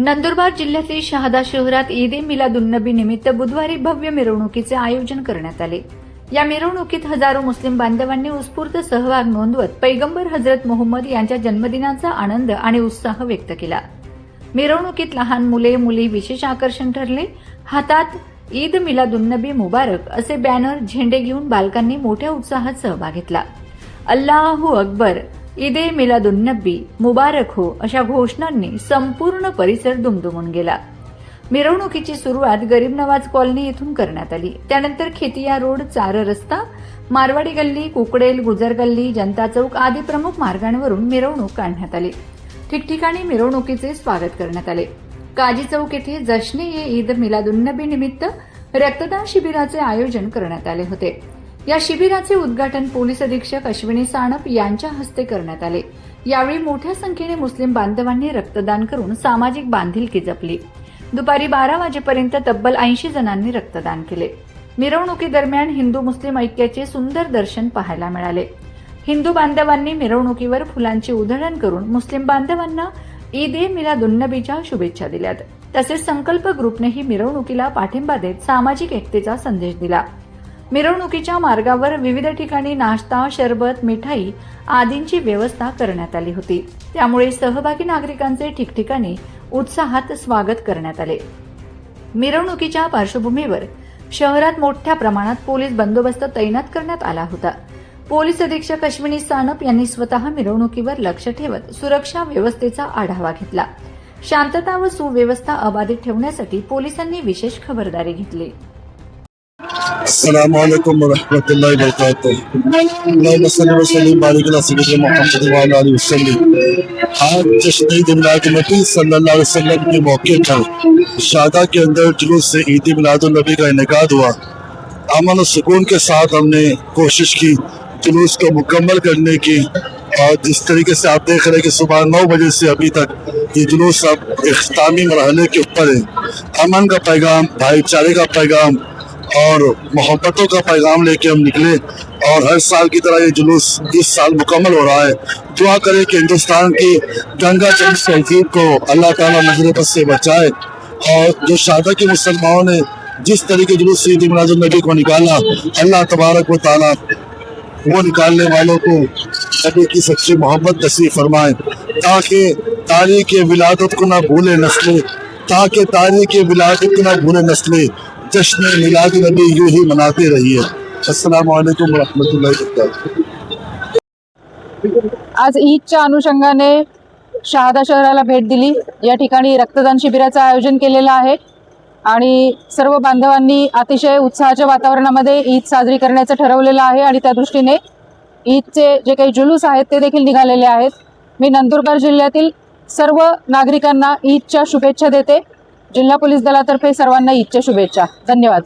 नंदुरबार जिल्ह्यातील शहादा शहरात ईद ए मिलादुन्नबी निमित्त बुधवारी भव्य मिरवणुकीचे आयोजन करण्यात आले। या मिरवणुकीत हजारो मुस्लिम बांधवांनी उत्स्फूर्त सहभाग नोंदवत पैगंबर हजरत मोहम्मद यांच्या जन्मदिनाचा आनंद आणि उत्साह व्यक्त केला। मिरवणुकीत लहान मुले मुली विशेष आकर्षण ठरले। हातात ईद मिलादुन्नबी मुबारक असे बॅनर झेंडे घेऊन बालकांनी मोठ्या उत्साहात सहभाग घेतला। अल्लाहू अकबर, ईद ए मिलादुन्नबी मुबारक हो अशा घोषणांनी संपूर्ण परिसर दुमदुमून गेला। मिरवणुकीची सुरुवात गरीब नवाज कॉलनी येथून करण्यात आली। त्यानंतर खेतिया रोड, चार रस्ता, मारवाडी गल्ली, कुकडेल, गुजर गल्ली, जनता चौक आदी प्रमुख मार्गांवरून मिरवणूक काढण्यात आली। ठिकठिकाणी मिरवणुकीचे स्वागत करण्यात आले। काजी चौक येथे जश्ने ए ईद मिलादुन्नबी निमित्त रक्तदान शिबिराचे आयोजन करण्यात आले होते। या शिबिराचे उद्घाटन पोलीस अधीक्षक अश्विनी सानप यांच्या हस्ते करण्यात आले। यावेळी मोठ्या संख्येने मुस्लिम बांधवांनी रक्तदान करून सामाजिक बांधिलकी जपली। दुपारी 12 वाजेपर्यंत तब्बल 80 जणांनी रक्तदान केले। मिरवणुकीदरम्यान हिंदू मुस्लिम ऐक्याचे सुंदर दर्शन पाहायला मिळाले। हिंदू बांधवांनी मिरवणुकीवर फुलांची उधळण करून मुस्लिम बांधवांना ईद ए मिलादुन्नबीच्या शुभेच्छा दिल्यात। तसेच संकल्प ग्रुपनेही मिरवणुकीला पाठिंबा देत सामाजिक एकतेचा संदेश दिला। मिरवणुकीच्या मार्गावर विविध ठिकाणी नाश्ता, शरबत, मिठाई आदींची व्यवस्था करण्यात आली होती। त्यामुळे सहभागी नागरिकांचे ठिकठिकाणी उत्साहात स्वागत करण्यात आले। मिरवणुकीच्या पार्श्वभूमीवर शहरात मोठ्या प्रमाणात पोलीस बंदोबस्त तैनात करण्यात आला होता। पोलीस अधीक्षक अश्विनी सानप यांनी स्वतः मिरवणुकीवर लक्ष ठेवत सुरक्षा व्यवस्थेचा आढावा घेतला। शांतता व सुव्यवस्था अबाधित ठेवण्यासाठी पोलिसांनी विशेष खबरदारी घेतली। अस्सलाम वालेकुम वरहमतुल्लाहि वबरकातुहू। आज जश्न ईद मिलादुन्नबी सल्लल्लाहु अलैहि वसल्लम के मौके पर शादा के अंदर जुलूस से ईद मिलादुन्नबी का इनेकाद हुआ। अमन और सुकून के साथ हमने कोशिश की जुलूस को मुकम्मल करने की, और जिस तरीके से आप देख रहे हैं कि सुबह 9 बजे से अभी तक ये जुलूस अब इख्तितामी मरहले के ऊपर है। अमन का पैगाम, भाईचारे का पैगाम और मोहब्बतों का पैगाम लेके हम निकले, और हर साल की तरह ये जुलूस इस साल मुकम्मल हो रहा है। दुआ करें कि हिंदुस्तान की गंगा जमुनी तहजीब को अल्लाह ताला नजर से बचाए, और जो शादा के मुसलमानों ने जिस तरीके जुलूस ईद मिलादुन्नबी को निकाला, अल्लाह तबारक व तआला वो निकालने वालों को नबी की सच्ची मोहब्बत नसीब फरमाए, ताकि तारीख विलादत को ना भूले नस्लें, ताकि तारीख विलादत को ना भूले नस्लें जश्न मिलादुन्नबी यूं ही मनाते रहिए। अस्सलाम वालेकुम वरहमतुल्लाहि वबरकातुहू। आज ईदच्या अनुषंगाने शहादा शहराला भेट दिली। या ठिकाणी रक्तदान शिबिराचं आयोजन केलेलं आहे आणि सर्व बांधवांनी अतिशय उत्साहाच्या वातावरणामध्ये ईद साजरी करण्याचं ठरवलेलं आहे, आणि त्या दृष्टीने ईदचे जे काही जुलूस आहेत ते देखील निघालेले आहेत। मी नंदुरबार जिल्ह्यातील सर्व नागरिकांना ईदच्या शुभेच्छा देते। जिल्हा पोलीस दलातर्फे सर्वांना ईदच्या शुभेच्छा। धन्यवाद।